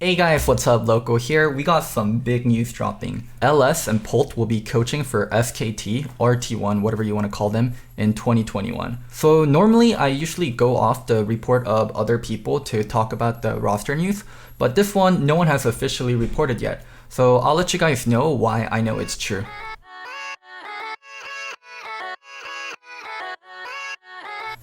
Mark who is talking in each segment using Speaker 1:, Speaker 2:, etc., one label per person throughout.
Speaker 1: Hey guys, what's up? Loco here. We got some big news dropping. LS and Polt will be coaching for SKT or T1, whatever you want to call them, in 2021. So normally I usually go off the report of other people to talk about the roster news, but this one no one has officially reported yet. So I'll let you guys know why I know it's true.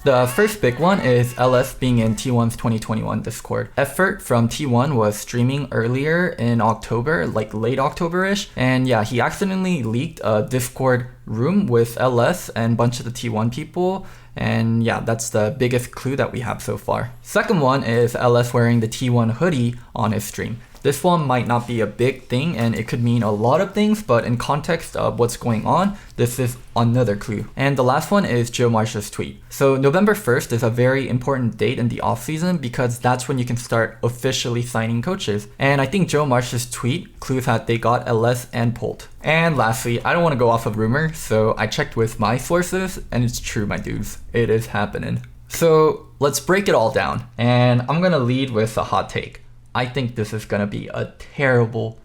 Speaker 1: The first big one is LS being in T1's 2021 Discord. Effort from T1 was streaming earlier in October, like late October-ish, and yeah, he accidentally leaked a Discord room with LS and a bunch of the T1 people, and yeah, that's the biggest clue that we have so far. Second one is LS wearing the T1 hoodie on his stream. This one might not be a big thing and it could mean a lot of things, but in context of what's going on, this is another clue. And the last one is Joe Marsh's tweet. So November 1st is a very important date in the offseason because that's when you can start officially signing coaches. And I think Joe Marsh's tweet clues that they got LS and Polt. And lastly, I don't want to go off of rumor, so I checked with my sources and it's true, my dudes. It is happening. So let's break it all down. And I'm gonna lead with a hot take. I think this is going to be a terrible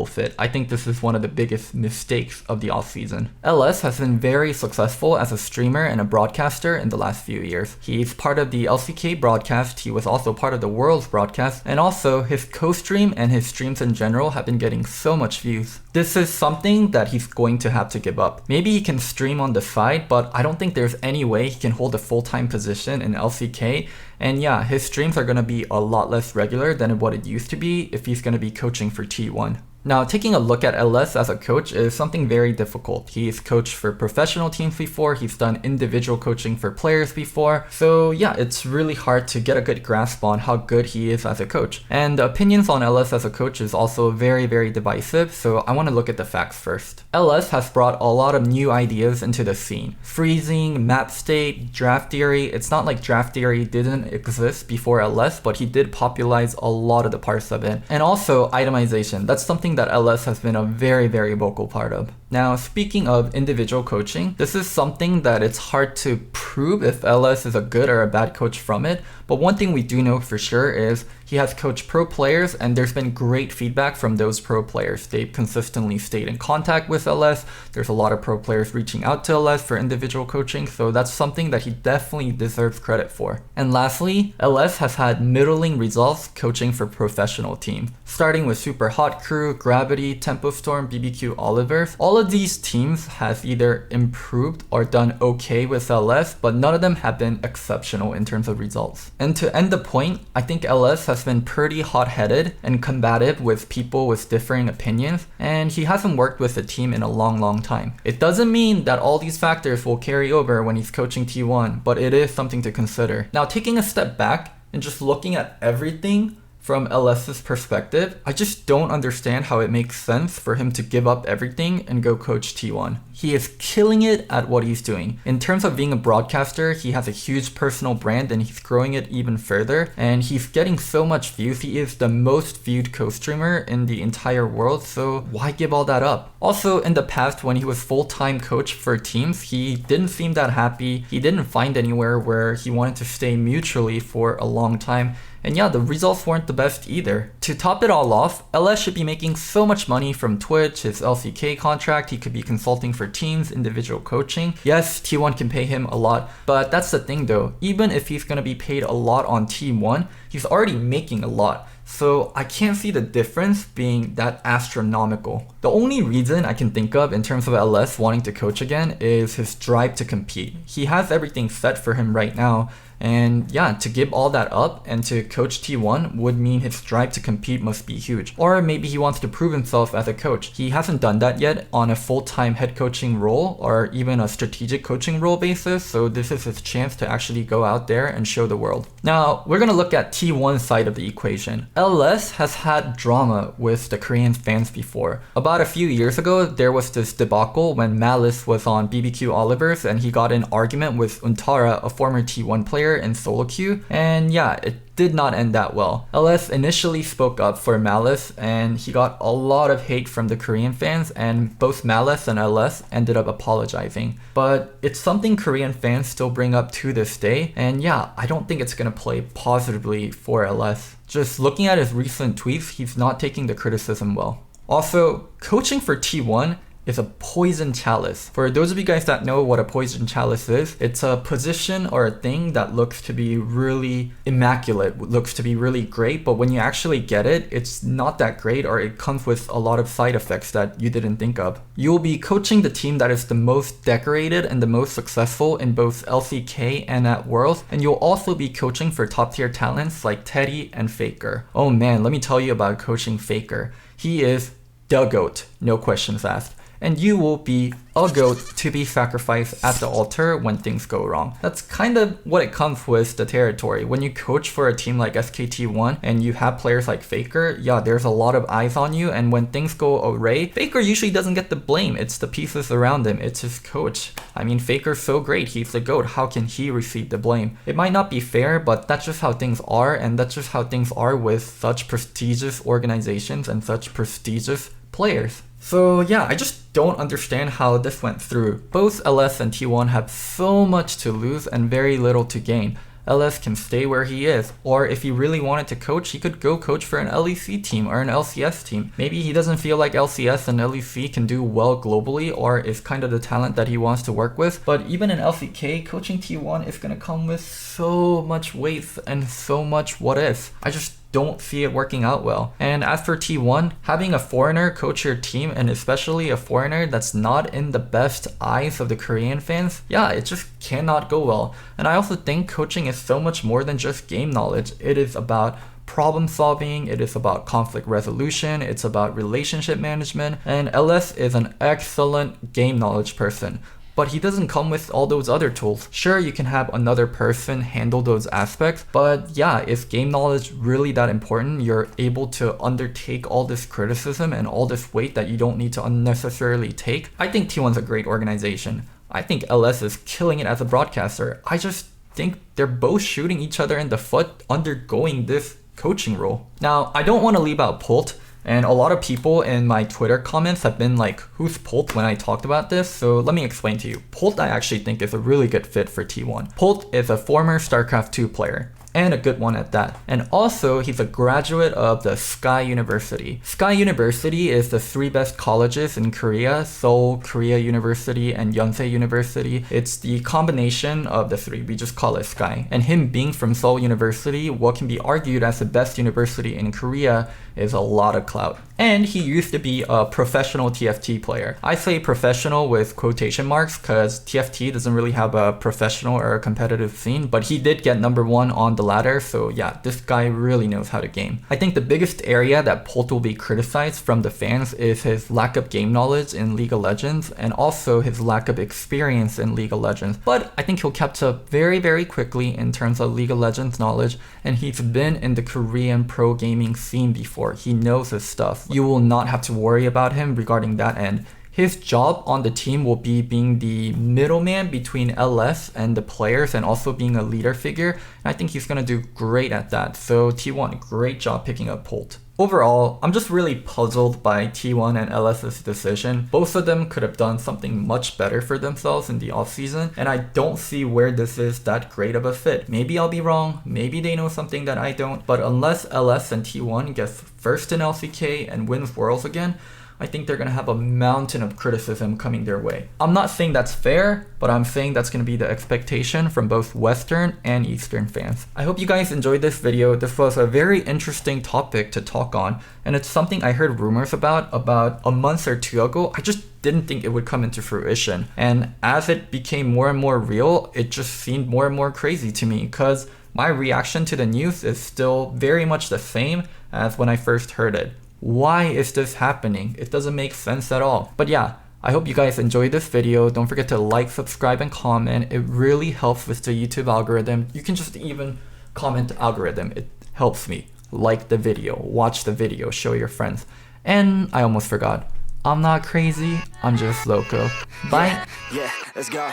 Speaker 1: fit. I think this is one of the biggest mistakes of the offseason. LS has been very successful as a streamer and a broadcaster in the last few years. He's part of the LCK broadcast, he was also part of the Worlds broadcast, and also his co-stream and his streams in general have been getting so much views. This is something that he's going to have to give up. Maybe he can stream on the side, but I don't think there's any way he can hold a full-time position in LCK. And yeah, his streams are going to be a lot less regular than what it used to be if he's going to be coaching for T1. Now, taking a look at LS as a coach is something very difficult. He's coached for professional teams before, he's done individual coaching for players before. So yeah, it's really hard to get a good grasp on how good he is as a coach. And the opinions on LS as a coach is also very divisive, so I want to look at the facts first. LS has brought a lot of new ideas into the scene. Freezing, map state, draft theory. It's not like draft theory didn't exist before LS, but he did popularize a lot of the parts of it. And also itemization. That's something that LS has been a very vocal part of. Now, speaking of individual coaching, this is something that it's hard to prove if LS is a good or a bad coach from it, but one thing we do know for sure is he has coached pro players and there's been great feedback from those pro players. They've consistently stayed in contact with LS. There's a lot of pro players reaching out to LS for individual coaching, so that's something that he definitely deserves credit for. And lastly, LS has had middling results coaching for professional teams, starting with Super Hot Crew, Gravity, Tempo Storm, BBQ Olivers. All of these teams have either improved or done okay with LS, but none of them have been exceptional in terms of results. And to end the point, I think LS has been pretty hot-headed and combative with people with differing opinions, and he hasn't worked with a team in a long time. It doesn't mean that all these factors will carry over when he's coaching T1, but it is something to consider. Now, taking a step back and just looking at everything from LS's perspective, I just don't understand how it makes sense for him to give up everything and go coach T1. He is killing it at what he's doing. In terms of being a broadcaster, he has a huge personal brand and he's growing it even further, and he's getting so much views. He is the most viewed co-streamer in the entire world, so why give all that up? Also, in the past when he was full-time coach for teams, he didn't seem that happy. He didn't find anywhere where he wanted to stay mutually for a long time. And yeah, the results weren't the best either. To top it all off, LS should be making so much money from Twitch, his LCK contract, he could be consulting for teams, individual coaching. Yes, T1 can pay him a lot, but that's the thing though. Even if he's gonna be paid a lot on T1, he's already making a lot. So I can't see the difference being that astronomical. The only reason I can think of in terms of LS wanting to coach again is his drive to compete. He has everything set for him right now. And yeah, to give all that up and to coach T1 would mean his drive to compete must be huge. Or maybe he wants to prove himself as a coach. He hasn't done that yet on a full-time head coaching role or even a strategic coaching role basis, so this is his chance to actually go out there and show the world. Now, we're gonna look at T1's side of the equation. LS has had drama with the Korean fans before. About a few years ago, there was this debacle when Malice was on BBQ Olivers and he got in an argument with Untara, a former T1 player in solo queue, and yeah, it did not end that well. LS initially spoke up for Malice and he got a lot of hate from the Korean fans, and both Malice and LS ended up apologizing. But it's something Korean fans still bring up to this day, and yeah, I don't think it's gonna play positively for LS. Just looking at his recent tweets, he's not taking the criticism well. Also, coaching for T1 is a poison chalice. For those of you guys that know what a poison chalice is, it's a position or a thing that looks to be really immaculate, looks to be really great, but when you actually get it, it's not that great, or it comes with a lot of side effects that you didn't think of. You'll be coaching the team that is the most decorated and the most successful in both LCK and at Worlds, and you'll also be coaching for top tier talents like Teddy and Faker. Oh man, let me tell you about coaching Faker. He is the GOAT, no questions asked. And you will be a GOAT to be sacrificed at the altar when things go wrong. That's kind of what it comes with the territory. When you coach for a team like SKT1 and you have players like Faker, yeah, there's a lot of eyes on you, and when things go awry, Faker usually doesn't get the blame. It's the pieces around him. It's his coach. I mean, Faker's so great. He's the GOAT. How can he receive the blame? It might not be fair, but that's just how things are, and that's just how things are with such prestigious organizations and such prestigious players. So yeah, I just don't understand how this went through. Both LS and T1 have so much to lose and very little to gain. LS can stay where he is, or if he really wanted to coach, he could go coach for an LEC team or an LCS team. Maybe he doesn't feel like LCS and LEC can do well globally, or is kind of the talent that he wants to work with. But even in LCK, coaching T1 is going to come with so much weight and so much what if. I just don't see it working out well. And as for T1, having a foreigner coach your team, and especially a foreigner that's not in the best eyes of the Korean fans, yeah, it just cannot go well. And I also think coaching is so much more than just game knowledge. It is about problem solving, it is about conflict resolution, it's about relationship management, and LS is an excellent game knowledge person. But he doesn't come with all those other tools. Sure, you can have another person handle those aspects, but yeah, is game knowledge really that important? You're able to undertake all this criticism and all this weight that you don't need to unnecessarily take. I think T1's a great organization. I think LS is killing it as a broadcaster. I just think they're both shooting each other in the foot undergoing this coaching role. Now, I don't want to leave out Polt. And a lot of people in my Twitter comments have been like, who's Polt when I talked about this? So let me explain to you. Polt I actually think is a really good fit for T1. Polt is a former StarCraft 2 player, and a good one at that. And also, he's a graduate of the Sky University. Sky University is the 3 best colleges in Korea: Seoul, Korea University, and Yonsei University. It's the combination of the 3. We just call it Sky. And him being from Seoul University, what can be argued as the best university in Korea, is a lot of clout. And he used to be a professional TFT player. I say professional with quotation marks because TFT doesn't really have a professional or a competitive scene, but he did get #1 on the ladder, so yeah, this guy really knows how to game. I think the biggest area that Polt will be criticized from the fans is his lack of game knowledge in League of Legends, and also his lack of experience in League of Legends. But I think he'll catch up very, very quickly in terms of League of Legends knowledge, and he's been in the Korean pro gaming scene before. He knows his stuff. You will not have to worry about him regarding that end. His job on the team will be being the middleman between LS and the players, and also being a leader figure. And I think he's going to do great at that. So T1, great job picking up Polt. Overall, I'm just really puzzled by T1 and LS's decision. Both of them could have done something much better for themselves in the offseason, and I don't see where this is that great of a fit. Maybe I'll be wrong, maybe they know something that I don't, but unless LS and T1 gets first in LCK and wins Worlds again, I think they're going to have a mountain of criticism coming their way. I'm not saying that's fair, but I'm saying that's going to be the expectation from both Western and Eastern fans. I hope you guys enjoyed this video. This was a very interesting topic to talk on, and it's something I heard rumors about a month or 2 ago. I just didn't think it would come into fruition. And as it became more and more real, it just seemed more and more crazy to me, because my reaction to the news is still very much the same as when I first heard it. Why is this happening? It doesn't make sense at all. But yeah, I hope you guys enjoyed this video. Don't forget to like, subscribe, and comment. It really helps with the YouTube algorithm. You can just even comment algorithm. It helps me. Like the video, watch the video, show your friends. And I almost forgot. I'm not crazy, I'm just loco. Bye.
Speaker 2: Yeah, let's go.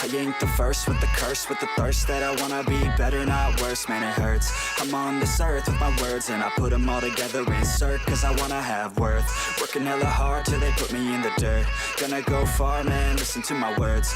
Speaker 2: I ain't the first with the curse, with the thirst that I wanna be better, not worse, man it hurts. I'm on this earth with my words and I put them all together, insert, cause I wanna have worth. Working hella hard till they put me in the dirt. Gonna go far, man, listen to my words.